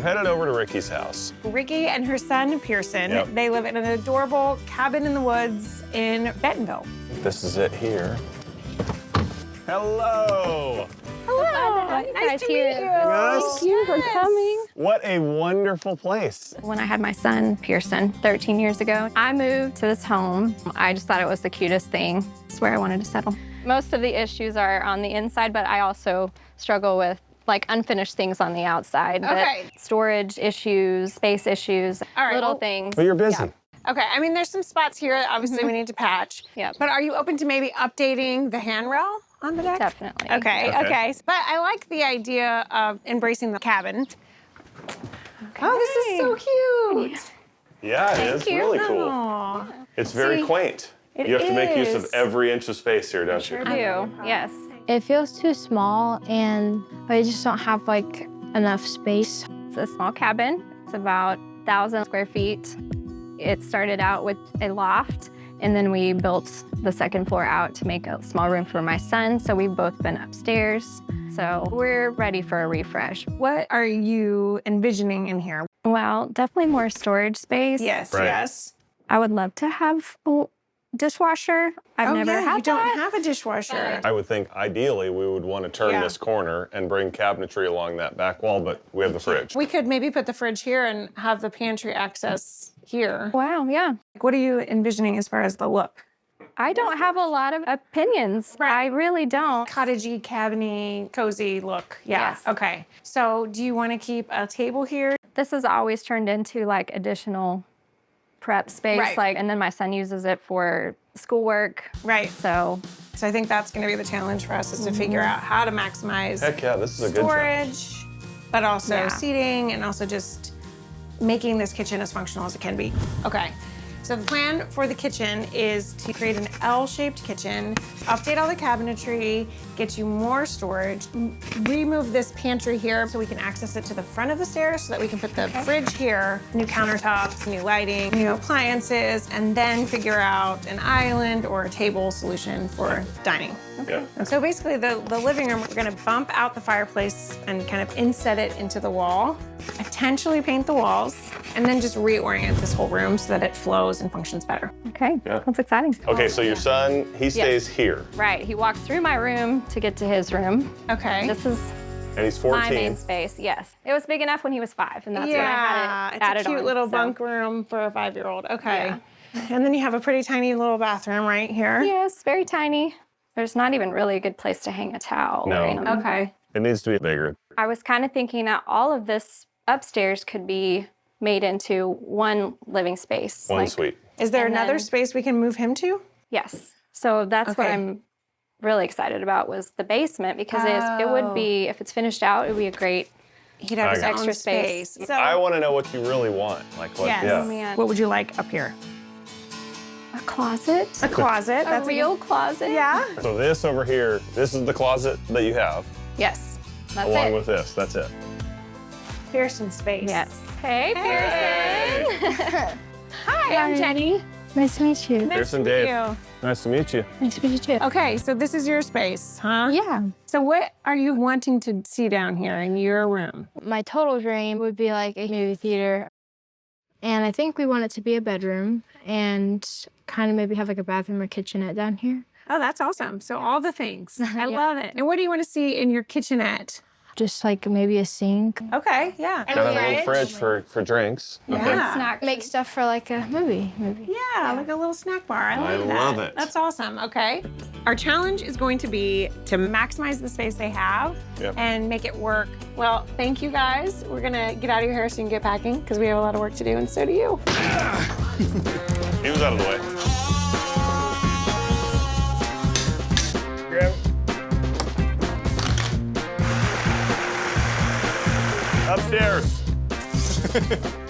We're headed over to Ricky's house. Ricky and her son, Pearson, Yep. they live in an adorable cabin in the woods in Bentonville. This is it here. Hello. Hello. Nice to meet you. Yes. Thank you for coming. What a wonderful place. When I had my son, Pearson, 13 years ago, I moved to this home. I just thought it was the cutest thing. It's where I wanted to settle. Most of the issues are on the inside, but I also struggle with like unfinished things on the outside. Okay. Storage issues, space issues, All right, little well- things. Well, you're busy. Yeah. Okay, I mean, there's some spots here obviously we need to patch. Yep. But are you open to maybe updating the handrail on the deck? Definitely. Okay. But I like the idea of embracing the cabin. Oh, this is so cute. Yeah, it is really cool. Aw. It's very quaint. it You have to make use of is. every inch of space here, don't Sure you? do, yes. It feels too small and I just don't have like enough space. It's a small cabin. It's about 1,000 square feet. It started out with a loft, and then we built the second floor out to make a small room for my son. So we've both been upstairs. So we're ready for a refresh. What are you envisioning in here? Well, definitely more storage space. Yes, Right. yes. I would love to have a dishwasher. I've never had you don't that. have a dishwasher. I would think ideally we would want to turn Yeah. this corner and bring cabinetry along that back wall, but we have the fridge. We could maybe put the fridge here and have the pantry access here. Wow, yeah. What are you envisioning as far as the look? I don't have a lot of opinions. I really don't. Cottagey, cabiny, cozy look. Yeah. Yes. Okay. So do you want to keep a table here? This has always turned into like additional prep space, Right. and then my son uses it for schoolwork. Right. So So I think that's going to be the challenge for us is to figure out how to maximize Heck yeah, this is a good challenge. storage, but also Yeah. seating and also just making this kitchen as functional as it can be. Okay. So the plan for the kitchen is to create an L-shaped kitchen, update all the cabinetry, get you more storage, remove this pantry here so we can access it to the front of the stairs so that we can put the fridge here, new countertops, new lighting, new appliances, and then figure out an island or a table solution for dining. Yeah. So basically the living room, we're gonna bump out the fireplace and kind of inset it into the wall, potentially paint the walls, and then just reorient this whole room so that it flows and functions better. okay, Yeah. that's exciting. Okay, so your son, he stays here, Right, he walks through my room to get to his room. Okay. This is and he's 14. my main space, yes. It was big enough when he was 5, and that's when I had it it's added a cute on, little so. bunk room for a 5-year-old. Okay. And then you have a pretty tiny little bathroom right here. Yes, very tiny. There's not even really a good place to hang a towel. No. or anything. Okay. It needs to be bigger. I was kind of thinking that all of this upstairs could be made into one living space. One like- suite. Is there And another then- space we can move him to? Yes. So that's what Okay. I'm really excited about was the basement because it would be, if it's finished out, it would be a great He'd have his I own got it. Extra space. So, I want to know what you really want. Like what? Yes. Yeah. Oh, man. what would you like up here? A closet. A closet. A real closet. Yeah. So this over here, this is the closet that you have, Yes. That's along it. with this. That's it. Pearson space. Yes. Hey, Pearson. Hi, I'm Jenny. Nice to meet you. Pearson Dave. Nice to meet you. Nice to meet you too. Okay, so this is your space, huh? Yeah. So what are you wanting to see down here in your room? My total dream would be like a movie theater. And I think we want it to be a bedroom and kind of maybe have like a bathroom or kitchenette down here. Oh, that's awesome. So all the things. I Yeah. love it. And what do you want to see in your kitchenette? Just like maybe a sink. Okay, yeah. Got a little fridge for drinks. Okay. Yeah. Snack. Make stuff for like a movie, maybe. Yeah, like a little snack bar. I I love that. love it. That's awesome. Okay. Our challenge is going to be to maximize the space they have Yep. and make it work. Well, thank you guys. We're going to get out of your hair so you can get packing because we have a lot of work to do and so do you. He was out of the way. Grab. Upstairs.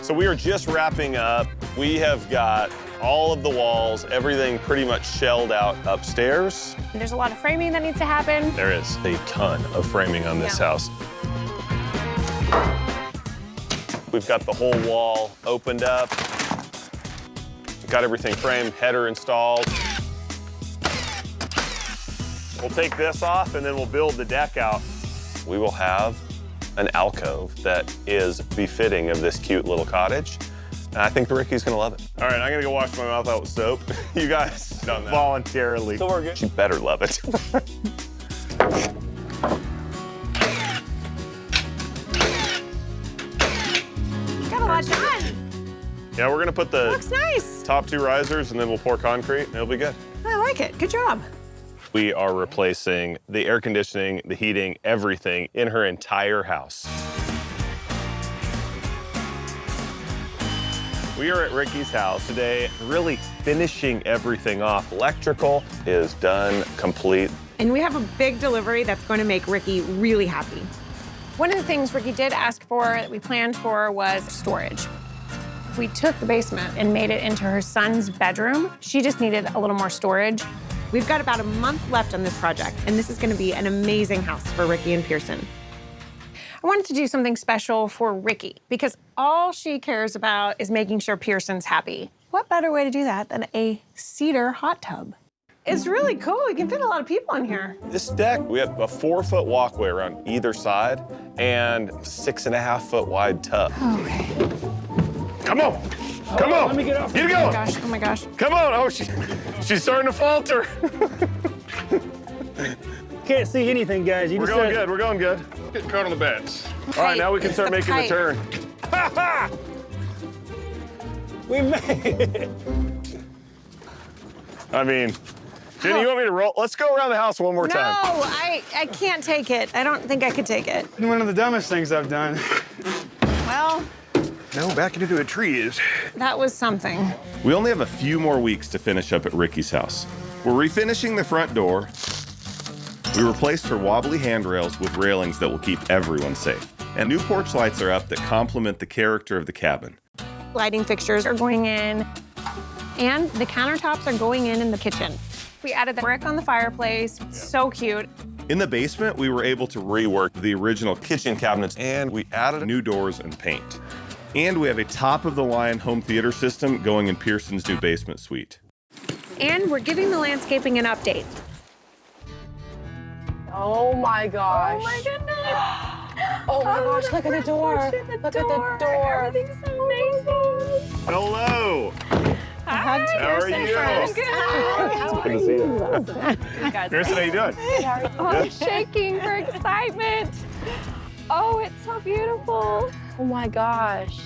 So we are just wrapping up. We have got all of the walls, everything pretty much shelled out upstairs. There's a lot of framing that needs to happen. There is a ton of framing on this house. We've got the whole wall opened up. Got everything framed, header installed. We'll take this off and then we'll build the deck out. We will have an alcove that is befitting of this cute little cottage. And I think Ricky's gonna love it. All right, I'm gonna go wash my mouth out with soap. You guys done that voluntarily. So we're good. She better love it. Got a lot done. Yeah, we're gonna put the Looks nice. top 2 risers and then we'll pour concrete and it'll be good. I like it. Good job. We are replacing the air conditioning, the heating, everything in her entire house. We are at Ricky's house today, really finishing everything off. Electrical is done, complete. And we have a big delivery that's going to make Ricky really happy. One of the things Ricky did ask for that we planned for was storage. We took the basement and made it into her son's bedroom. She just needed a little more storage. We've got about a month left on this project, and this is going to be an amazing house for Ricky and Pearson. I wanted to do something special for Ricky because all she cares about is making sure Pearson's happy. What better way to do that than a cedar hot tub? It's really cool. We can fit a lot of people in here. This deck, we have a 4-foot walkway around either side and 6.5-foot wide tub. Okay. Come on. Come on. Let me get off. Get it Oh my going. gosh, oh my gosh. Come on. Oh, she's starting to falter. Can't see anything, guys. We're going good. We're going good. Get caught on the beds. All right, now we can start It's making the kite. turn. Ha ha! We made it. I mean, Jenny, you want me to roll? Let's go around the house one more No, time. I can't take it. I don't think I could take it. One of the dumbest things I've done. Well, No, backing into a tree is. that was something. We only have a few more weeks to finish up at Ricky's house. We're refinishing the front door. We replaced her wobbly handrails with railings that will keep everyone safe. And new porch lights are up that complement the character of the cabin. Lighting fixtures are going in, and the countertops are going in the kitchen. We added the brick on the fireplace. So cute. In the basement, we were able to rework the original kitchen cabinets, and we added new doors and paint. And we have a top-of-the-line home theater system going in Pearson's new basement suite. And we're giving the landscaping an update. Oh my gosh. Oh my goodness. Oh my gosh, look at the door. Look at the door. Everything's amazing. Hello. Hi, How are you? Good. Good to see you. You guys Pearson, how you doing? Oh, I'm shaking for excitement. Oh, it's so beautiful. Oh my gosh.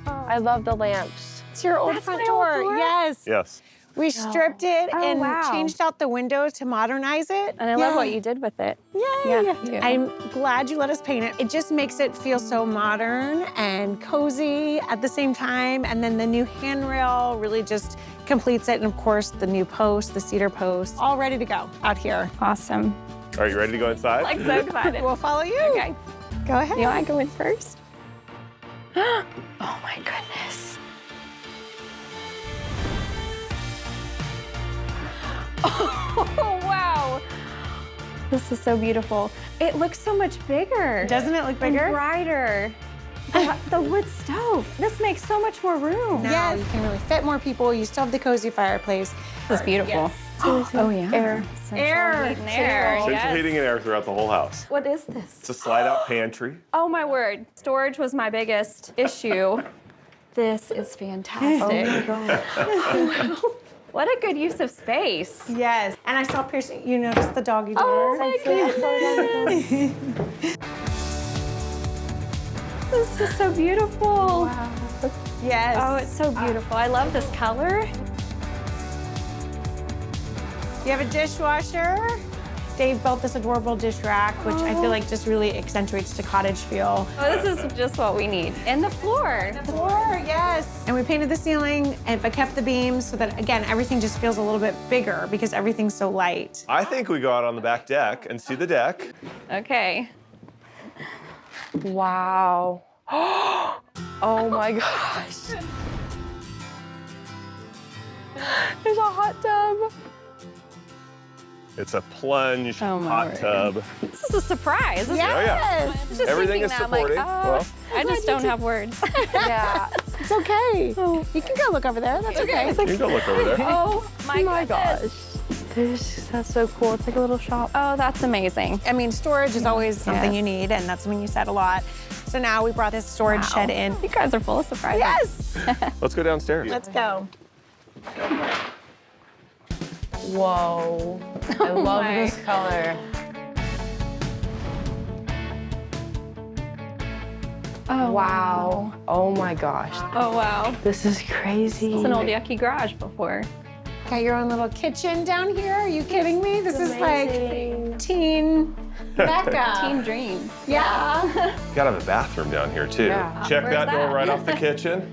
I love the lamps. It's your old That's front my old door. door? Yes. Yes. We stripped it Oh, and wow. changed out the windows to modernize it. And I love what you did with it. Yay! Yeah, you do. I'm glad you let us paint it. It just makes it feel so modern and cozy at the same time. And then the new handrail really just completes it. And of course, the new post, the cedar post, all ready to go out here. Awesome. Are you ready to go inside? Like so excited. We'll follow you. Okay. Go ahead. You want to go in first? Oh my goodness. Oh, wow. This is so beautiful. It looks so much bigger. Doesn't it look bigger? And brighter. The wood stove. This makes so much more room. Now you can really fit more people. You still have the cozy fireplace. This is beautiful. Oh, yeah. Air. Central heat and air. Central Yes. heating and air throughout the whole house. What is this? It's a slide-out pantry. Oh my word. Storage was my biggest issue. This is fantastic. Oh my God. What a good use of space. Yes. And I saw Pearson, you noticed the doggy door. Oh my goodness. This is so beautiful. Wow. Yes. Oh, it's so beautiful. I love this color. You have a dishwasher. Dave built this adorable dish rack, which I feel like just really accentuates the cottage feel. Oh, this is just what we need. And the floor. The floor, yes. And we painted the ceiling, but kept the beams so that, again, everything just feels a little bit bigger because everything's so light. I think we go out on the back deck and see the deck. Okay. Wow. Oh my gosh. There's a hot tub. It's a plunge Oh, my hot word. tub. This is a surprise. Isn't Yes. Oh, yeah. it? I was just Everything thinking is that, I'm like, supporting. Well, I just don't have words. Yeah. It's okay. You can go look over there. That's okay. you can go look over there. Oh my Oh my goodness. gosh. That's so cool. It's like a little shop. Oh, that's amazing. I mean, storage is always something you need, and that's something you said a lot. So now we brought this storage shed in. You guys are full of surprises. Yes! Let's go downstairs. Let's go. Whoa. I love my. this color. Oh, Wow. Oh my gosh. Oh, wow. This is crazy. It's an old yucky garage before. Got your own little kitchen down here. Are you kidding me? This is amazing. like teen Mecca. Teen dream. Yeah. Gotta have a bathroom down here too. Yeah. Check Where's that door that? right off the kitchen.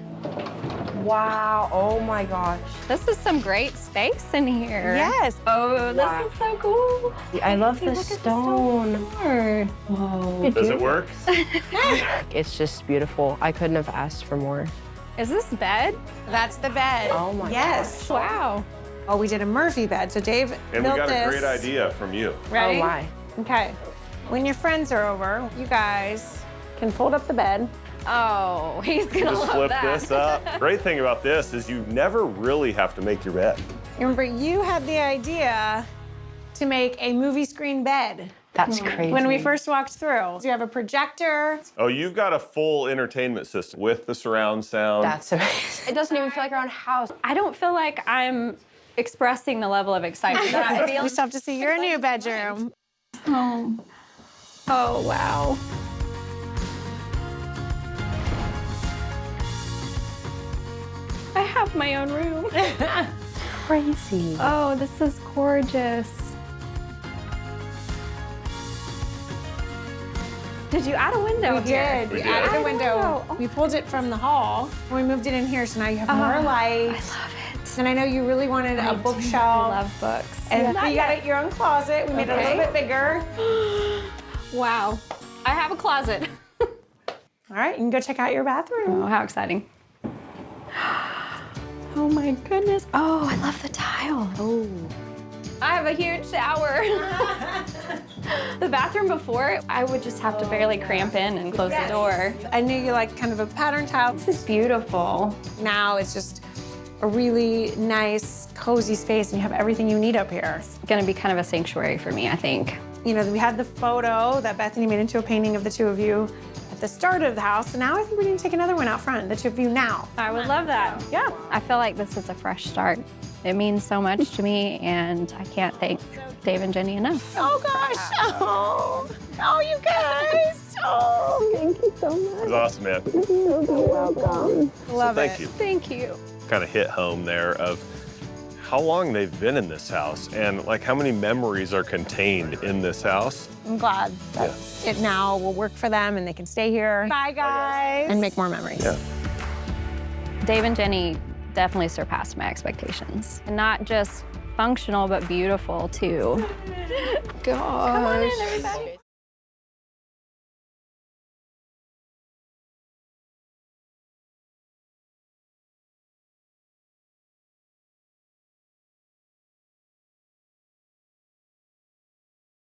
Wow. Oh my gosh. This is some great space in here. Yes. Oh, this Wow. is so cool. I love Hey, the look at stone. Lord. Whoa. Does it work? It's just beautiful. I couldn't have asked for more. Is this bed? That's the bed. Oh my Yes. Wow. Oh, we did a Murphy bed. So Dave And we built got this. a great idea from you. Ready? Oh my. Okay. When your friends are over, you guys can fold up the bed. Oh, he's gonna Just love flip that. this up. Great thing about this is you never really have to make your bed. Remember, you had the idea to make a movie screen bed That's crazy. when we first walked through. So you have a projector. Oh, you've got a full entertainment system with the surround sound. That's amazing. It doesn't even feel like our own house. I don't feel like I'm expressing the level of excitement that I feel. We still have to see your new bedroom. Oh. Oh, wow. I have my own room. Crazy. Oh, this is gorgeous. Did you add a window We here? did. We did. added a Added window. a window. Oh. We pulled it from the hall. We moved it in here, so now you have more light. I love it. And I know you really wanted a I bookshelf. love books. And Not you got it your own closet. We made it a little Okay. bit bigger. Wow. I have a closet. All right, you can go check out your bathroom. Oh, how exciting. Oh my goodness. Oh, I love the tile. Oh. I have a huge shower. The bathroom before, I would just have to barely cramp in and close the door. I knew you liked kind of a pattern tile. This is beautiful. Now it's just a really nice, cozy space, and you have everything you need up here. It's gonna be kind of a sanctuary for me, I think. You know, we had the photo that Bethany made into a painting of the two of you at the start of the house, and now I think we need to take another one out front, the two of you now. I would love that. Yeah. I feel like this is a fresh start. It means so much to me, and I can't thank Dave and Jenny enough. Oh gosh. Oh, you guys. Oh. Thank you so much. It was awesome, man. Love Thank it. you. Thank you. Kind of hit home there of how long they've been in this house and like how many memories are contained in this house. I'm glad that it now will work for them and they can stay here. Bye, guys. And make more memories. Yeah. Dave and Jenny definitely surpassed my expectations. And not just functional, but beautiful too. Gosh. Come on in, everybody.